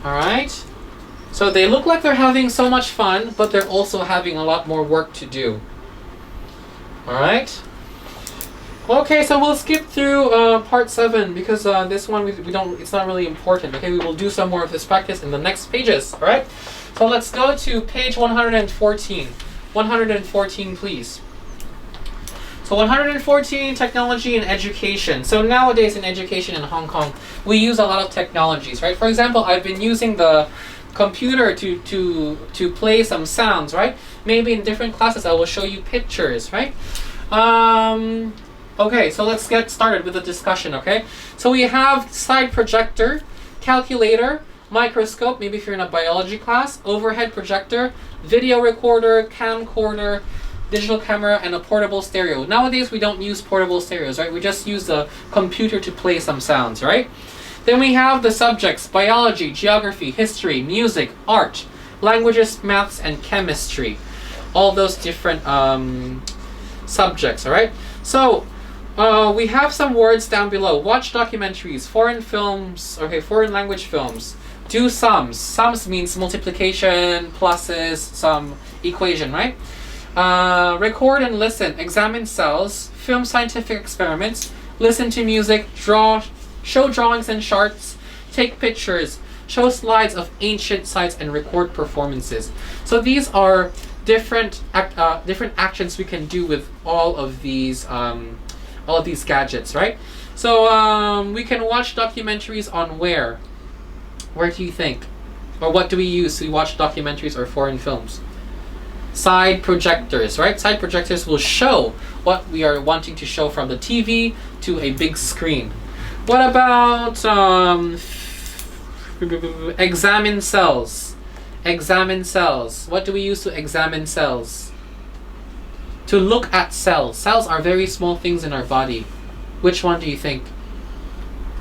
Alright? So they look like they're having so much fun, but they're also having a lot more work to do. Alright? Okay, so we'll skip through part 7 because this one we don't, it's not really important. Okay, we will do some more of this practice in the next pages. Alright? So let's go to page 114. 114, please. So 114, technology and education. So nowadays in education in Hong Kong, we use a lot of technologies, right? For example, I've been using the computer to play some sounds, right? Maybe in different classes I will show you pictures, right? Okay, so let's get started with the discussion, okay? So we have slide projector, calculator, microscope, maybe if you're in a biology class, overhead projector, video recorder, camcorder, digital camera, and a portable stereo. Nowadays we don't use portable stereos, right? We just use the computer to play some sounds, right? Then we have the subjects, biology, geography, history, music, art, languages, maths, and chemistry. All those different subjects, alright? So, we have some words down below. Watch documentaries, foreign films, okay, foreign language films. Do sums. Sums means multiplication, pluses, some equation, right? Record and listen. Examine cells. Film scientific experiments. Listen to music. Show drawings and charts. take pictures, show slides of ancient sites, and record performances. So these are different actions we can do with all of these gadgets, right? So we can watch documentaries on where? Where do you think? Or what do we use to watch documentaries or foreign films? Side projectors, right? Side projectors will show what we are wanting to show from the TV to a big screen. What about examine cells? Examine cells. What do we use to examine cells? To look at cells. Cells are very small things in our body. Which one do you think?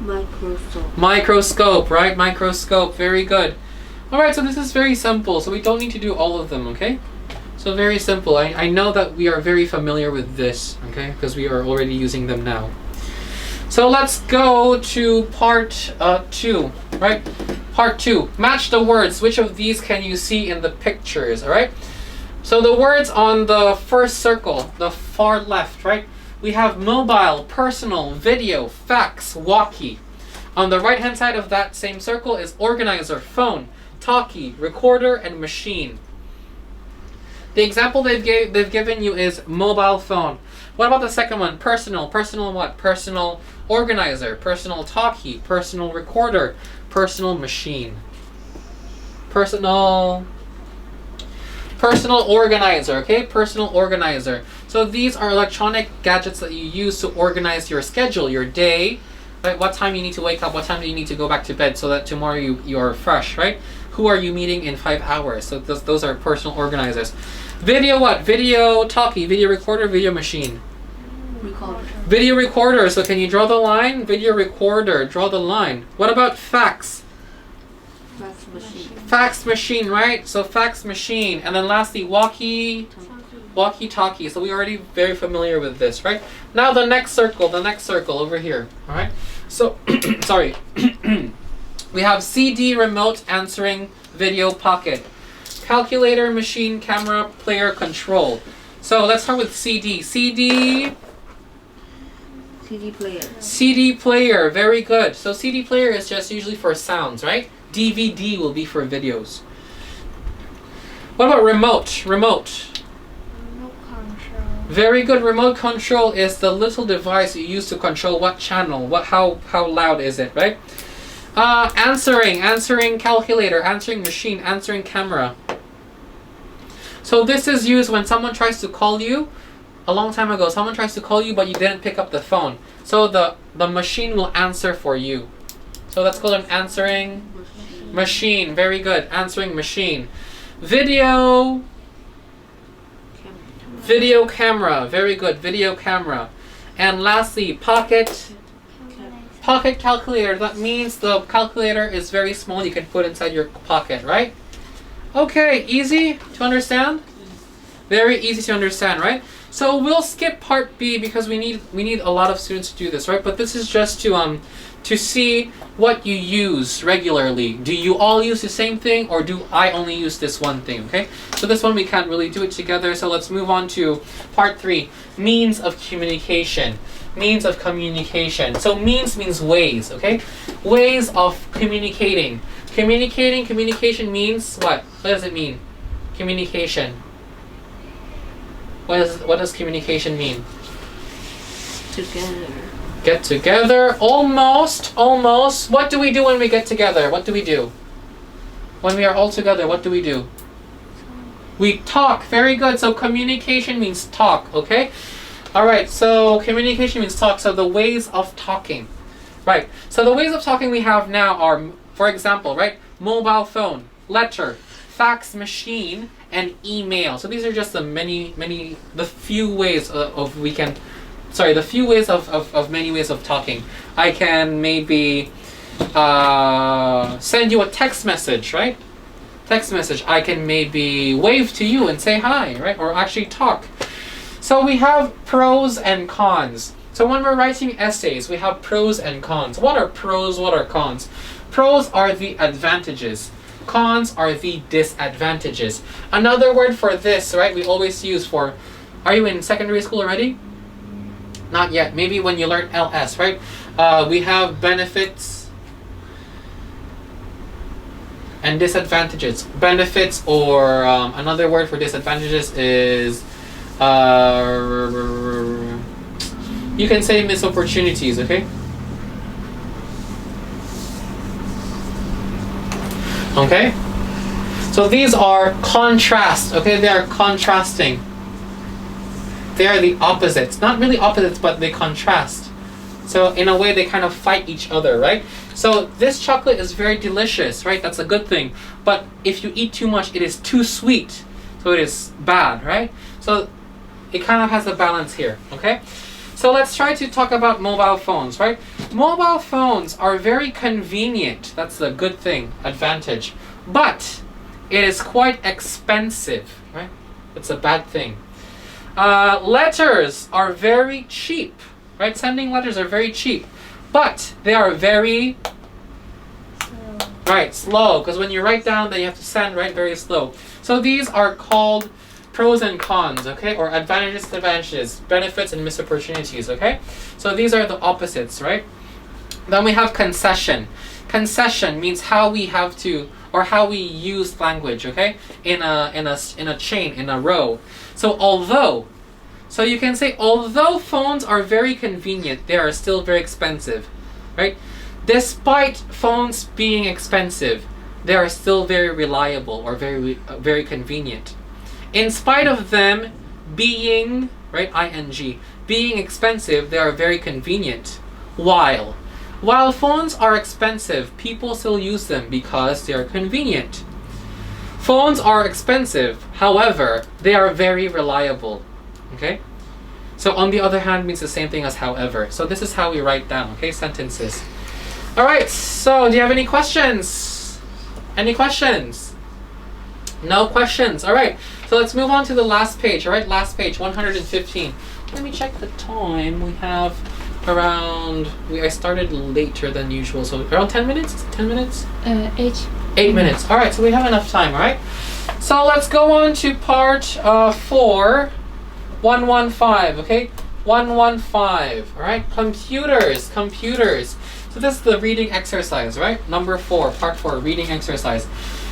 Microscope. Microscope, right? Microscope. Very good. Alright, so this is very simple. So we don't need to do all of them, okay? So very simple. I know that we are very familiar with this, okay? Because we are already using them now. So let's go to part 2, right? Part 2. Match the words. Which of these can you see in the pictures, alright? So the words on the first circle, the far left, right? We have mobile, personal, video, fax, walkie. On the right hand side of that same circle is organizer, phone, talkie, recorder, and machine. The example they've given you is mobile phone. What about the second one? Personal. Personal what? Personal organizer, personal talkie, personal recorder, personal machine. Personal organizer, okay? Personal organizer. So these are electronic gadgets that you use to organize your schedule, your day, right? What time you need to wake up, what time do you need to go back to bed so that tomorrow you are fresh, right? Who are you meeting in 5 hours? So those are personal organizers. Video what? Video talkie, video recorder, video machine. Recorder. Video recorder, so can you draw the line? Video recorder, draw the line. What about fax? Fax machine. Fax machine, right? So fax machine. And then lastly, walkie-talkie. So we're already very familiar with this, right? Now the next circle over here, all right? So, sorry. We have CD, remote, answering, video, pocket. Calculator, machine, camera, player, control. So let's start with CD. CD player. CD player, very good. So CD player is just usually for sounds, right? DVD will be for videos. What about remote? Remote. Remote control. Very good. Remote control is the little device you use to control what channel, how loud is it, right? Answering calculator, answering machine, answering camera. So this is used when someone tries to call you. A long time ago, someone tries to call you but you didn't pick up the phone. So the machine will answer for you. So that's called an answering machine. Very good. Answering machine. Video camera. Very good. Video camera. And lastly, pocket calculator. That means the calculator is very small. You can put inside your pocket, right? Okay, easy to understand? Very easy to understand, right? So we'll skip part B because we need a lot of students to do this, right? But this is just to see what you use regularly. Do you all use the same thing or do I only use this one thing, okay? So this one we can't really do it together, so let's move on to part 3, means of communication. Means of communication. So means ways, okay? Ways of communicating. Communication means what? What does it mean? Communication. What does communication mean? Together. Get together. Almost. What do we do when we get together? What do we do? When we are all together, what do we do? We talk. Very good. So communication means talk, okay? Alright, so communication means talk. So the ways of talking. Right. So the ways of talking we have now are, for example, right? Mobile phone, letter, fax machine, and email. So these are just the few ways of many ways of talking. I can maybe send you a text message, right? Text message. I can maybe wave to you and say hi, right? Or actually talk. So we have pros and cons. So when we're writing essays, we have pros and cons. What are pros? What are cons? Pros are the advantages. Cons are the disadvantages. Another word for this, right, we always use for, are you in secondary school already? Not yet. Maybe when you learn LS, right? We have benefits and disadvantages. Benefits, or another word for disadvantages is you can say missed opportunities, okay? Okay? So these are contrast, okay? They are contrasting. They are the opposites. Not really opposites, but they contrast. So in a way, they kind of fight each other, right? So this chocolate is very delicious, right? That's a good thing. But if you eat too much, it is too sweet. So it is bad, right? So it kind of has a balance here, okay? So let's try to talk about mobile phones, right? Mobile phones are very convenient. That's the good thing, advantage. But it is quite expensive, right? It's a bad thing. Letters are very cheap, right? Sending letters are very cheap, but they are very slow, because when you write down, then you have to send, right? Very slow. So these are called pros and cons, okay? Or advantages, disadvantages, benefits and missed opportunities, okay? So these are the opposites, right? Then we have concession. Concession means how we have to, or how we use language, okay? In a chain, in a row. So you can say, although phones are very convenient, they are still very expensive, right? Despite phones being expensive, they are still very reliable or very convenient. In spite of them being, right, ing, being expensive, they are very convenient. While phones are expensive, people still use them because they are convenient. Phones are expensive, however, they are very reliable. Okay? So on the other hand means the same thing as however. So this is how we write down, okay, sentences. Alright, so do you have any questions? Any questions? No questions. Alright, so let's move on to the last page, alright? Last page, 115. Let me check the time. We have around, I started later than usual, so around 10 minutes? Is it 10 minutes? 8 minutes. Alright, so we have enough time, alright? So let's go on to part 4, 115, okay? 115, alright? Computers. So this is the reading exercise, right? Number 4, part 4, reading exercise.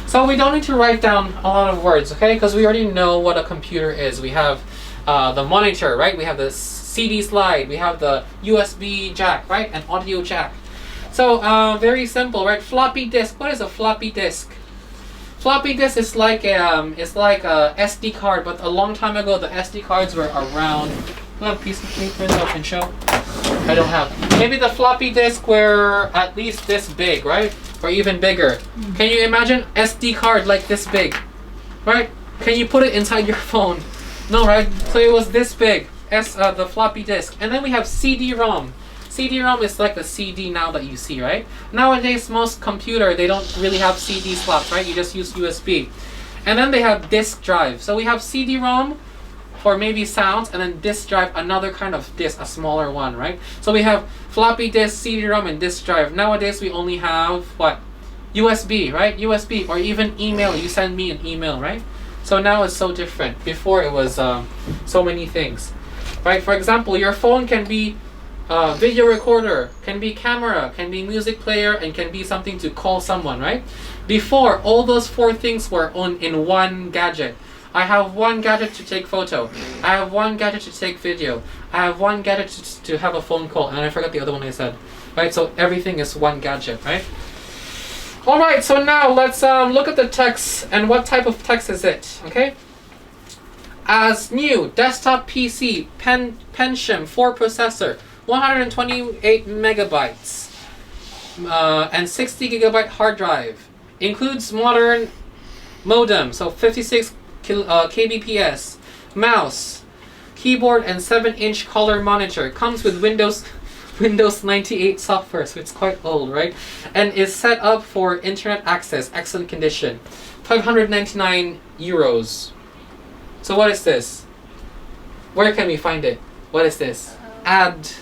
So we don't need to write down a lot of words, okay? Because we already know what a computer is. We have the monitor, right? We have the CD slide. We have the USB jack, right? An audio jack. So very simple, right? Floppy disk. What is a floppy disk? Floppy disk is like a SD card, but a long time ago the SD cards were around. Do I have a piece of paper that I can show? I don't have. Maybe the floppy disk were at least this big, right? Or even bigger. Can you imagine SD card like this big, right? Can you put it inside your phone? No, right? So it was this big, the floppy disk. And then we have CD-ROM. CD-ROM is like the CD now that you see, right? Nowadays, most computer, they don't really have CD slots, right? You just use USB. And then they have disk drive. So we have CD-ROM for maybe sounds, and then disk drive, another kind of disk, a smaller one, right? So we have floppy disk, CD-ROM, and disk drive. Nowadays, we only have, what? USB, right? USB, or even email. You send me an email, right? So now it's so different. Before it was so many things, right? For example, your phone can be video recorder, can be camera, can be music player, and can be something to call someone, right? Before, all those 4 things were in one gadget. I have one gadget to take photo. I have one gadget to take video. I have one gadget to have a phone call, and I forgot the other one I said, right? So everything is one gadget, right? All right, so now let's look at the text and what type of text is it, okay? As new, desktop PC, Pentium 4 processor, 128 megabytes, and 60 gigabyte hard drive. Includes modern modem, so 56 kbps, mouse, keyboard, and 7-inch color monitor. Comes with Windows 98 software, so it's quite old, right? And is set up for internet access, excellent condition. 599 euros. So what is this? Where can we find it? What is this? Advertising,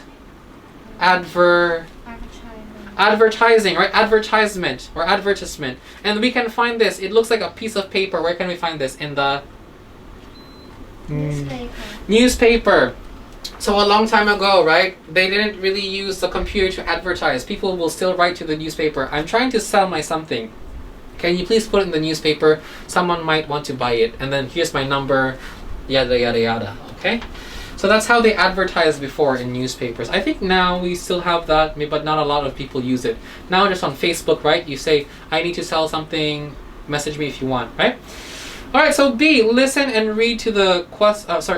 right? Advertisement or advertisement. And we can find this. It looks like a piece of paper. Where can we find this? In the newspaper. So a long time ago, right? They didn't really use the computer to advertise. People will still write to the newspaper. I'm trying to sell my something. Can you please put it in the newspaper? Someone might want to buy it. And then here's my number, yada yada yada. Okay? So that's how they advertised before in newspapers. I think now we still have that, but not a lot of people use it. Now just on Facebook, right? You say, I need to sell something, message me if you want, right? Alright, so B, listen and read to the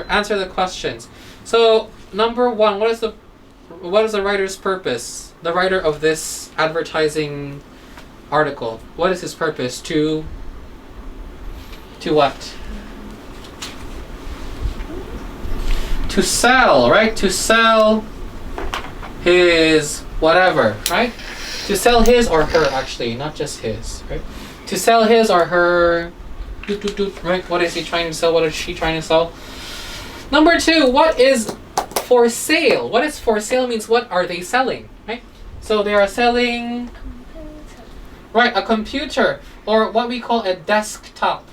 answer the questions. So number 1, what is the writer's purpose? The writer of this advertising article. What is his purpose? To what? To sell, right? To sell his whatever, right? To sell his or her, actually, not just his, right? To sell his or her, right? What is he trying to sell? What is she trying to sell? Number 2, what is for sale? What is for sale means what are they selling, right? So they are selling, right, a computer, or what we call a desktop.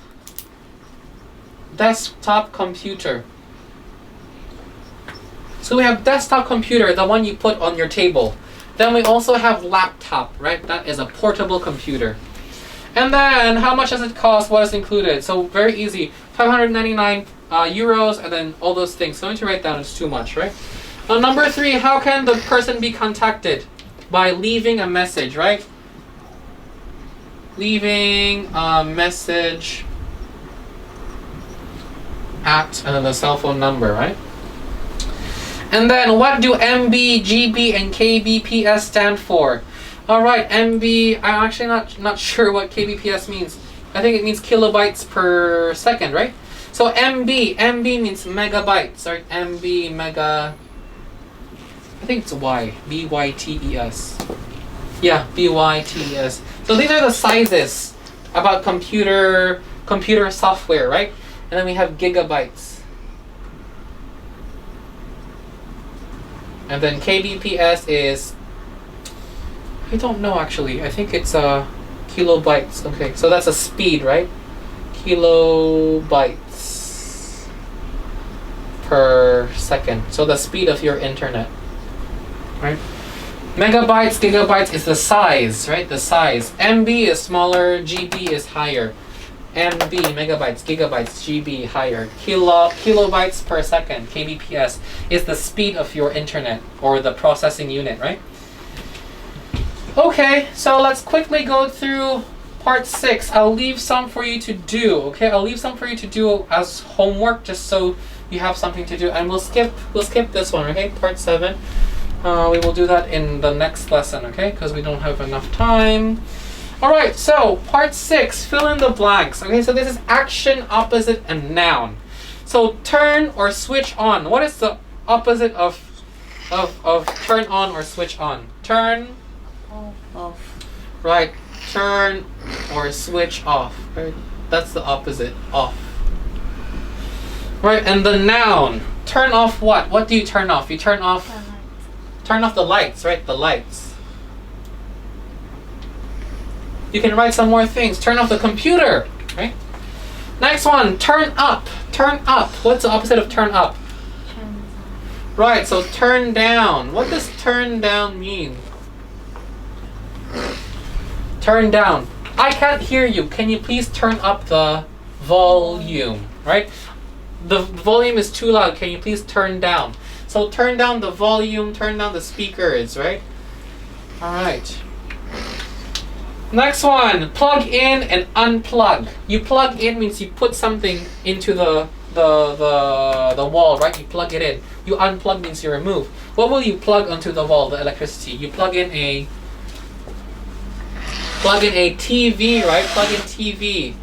Desktop computer. So we have desktop computer, the one you put on your table. Then we also have laptop, right? That is a portable computer. And then how much does it cost? What is included? So very easy, 599 euros, and then all those things. So I need to write down, it's too much, right? Number 3, how can the person be contacted? By leaving a message, right? Leaving a message at and then the cell phone number, right? And then what do MB, GB, and KBPS stand for? Alright, MB, I'm actually not sure what KBPS means. I think it means kilobytes per second, right? So MB means megabytes, right? MB, mega, I think it's Y, B-Y-T-E-S. Yeah, B-Y-T-E-S. So these are the sizes about computer software, right? And then we have gigabytes. And then KBPS is, I don't know actually. I think it's kilobytes. Okay, so that's a speed, right? Kilobytes per second. So the speed of your internet, right? Megabytes, gigabytes is the size, right? The size. MB is smaller, GB is higher. MB, megabytes, gigabytes, GB, higher. Kilobytes per second, KBPS, is the speed of your internet, or the processing unit, right? Okay, so let's quickly go through part 6. I'll leave some for you to do, okay? I'll leave some for you to do as homework, just so you have something to do. And we'll skip this one, okay? Part 7. We will do that in the next lesson, okay? Because we don't have enough time. Alright, so part 6, fill in the blanks. Okay, so this is action, opposite, and noun. So turn or switch on. What is the opposite of turn on or switch on? Turn Off. Right. Turn or switch off. Right? That's the opposite. Off. Right, and the noun. Turn off what? What do you turn off? You turn off the lights, right? The lights. You can write some more things. Turn off the computer, right? Next one, turn up. Turn up. What's the opposite of turn up? Right, so turn down. What does turn down mean? Turn down. I can't hear you. Can you please turn up the volume, right? The volume is too loud. Can you please turn down? So turn down the volume, turn down the speakers, right? All right. Next one, plug in and unplug. You plug in means you put something into the wall, right? You plug it in. You unplug means you remove. What will you plug onto the wall? The electricity. You plug in a TV, right? Plug in TV.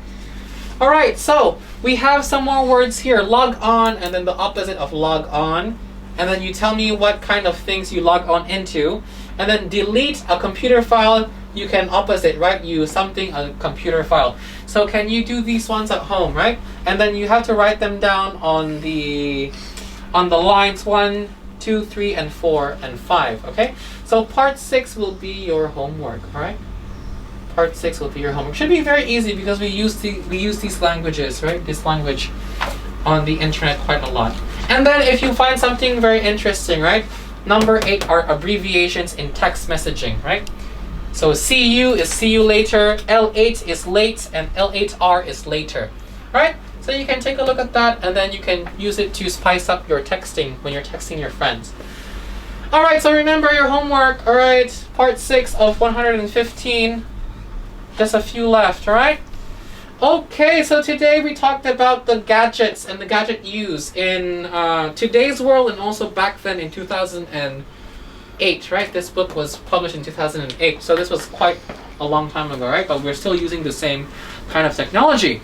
All right, so we have some more words here. Log on, and then the opposite of log on. And then you tell me what kind of things you log on into. And then delete a computer file. You can opposite, right? Use something, a computer file. So can you do these ones at home, right? And then you have to write them down on the lines 1, 2, 3, and 4, and 5, okay? So part 6 will be your homework, all right? Part 6 will be your homework. Should be very easy because we use these languages, right? This language on the internet quite a lot. And then if you find something very interesting, right? Number 8 are abbreviations in text messaging, right? So CU is see you later, L8 is late, and L8R is later. Alright? So you can take a look at that, and then you can use it to spice up your texting when you're texting your friends. Alright, so remember your homework. Alright, part 6 of 115. Just a few left, alright? Okay, so today we talked about the gadgets and the gadget use in today's world and also back then in 2008, right? This book was published in 2008, so this was quite a long time ago, right? But we're still using the same kind of technology.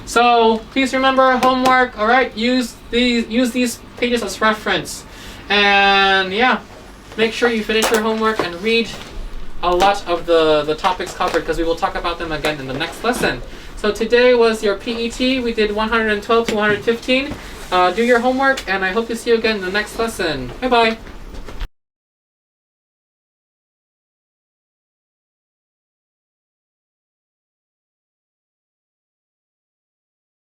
So please remember homework, alright? Use these pages as reference. And yeah, make sure you finish your homework and read a lot of the topics covered because we will talk about them again in the next lesson. So today was your PET. We did 112 to 115. Do your homework, and I hope to see you again in the next lesson. Bye-bye.